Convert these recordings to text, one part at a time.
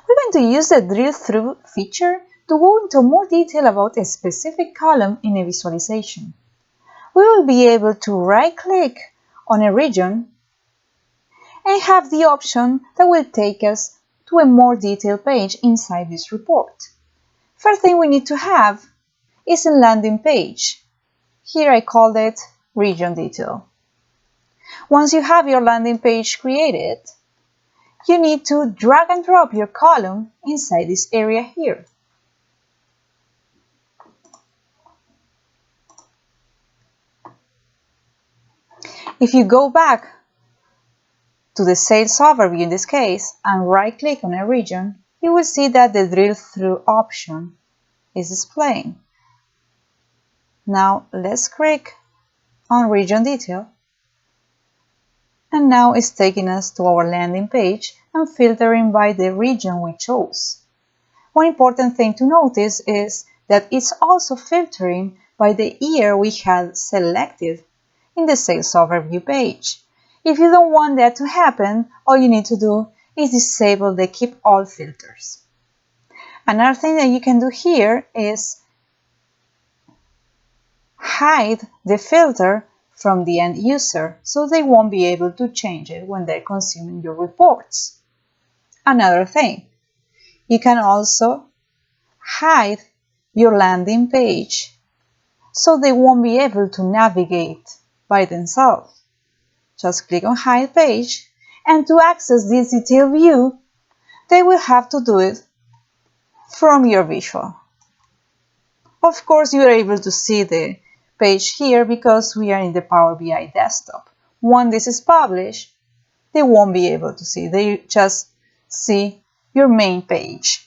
We're going to use the drill through feature to go into more detail about a specific column in a visualization. We will be able to right-click on a region and have the option that will take us to a more detailed page inside this report. First thing we need to have is a landing page. Here I called it Region Detail. Once you have your landing page created, you need to drag and drop your column inside this area here. If you go back to the sales overview in this case and right-click on a region, you will see that the drill through option is displaying. Now let's click on Region Detail, and now it's taking us to our landing page and filtering by the region we chose. One important thing to notice is that it's also filtering by the year we had selected in the sales overview page. If you don't want that to happen, all you need to do is disable the Keep All filters. Another thing that you can do here is hide the filter from the end user so they won't be able to change it when they're consuming your reports. Another thing, you can also hide your landing page so they won't be able to navigate by themselves. Just click on Hide Page, and to access this detailed view, they will have to do it from your visual. Of course, you are able to see the page here because we are in the Power BI desktop. Once this is published, they won't be able to see. They just see your main page.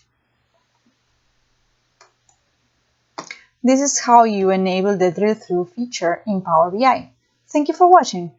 This is how you enable the drill through feature in Power BI. Thank you for watching.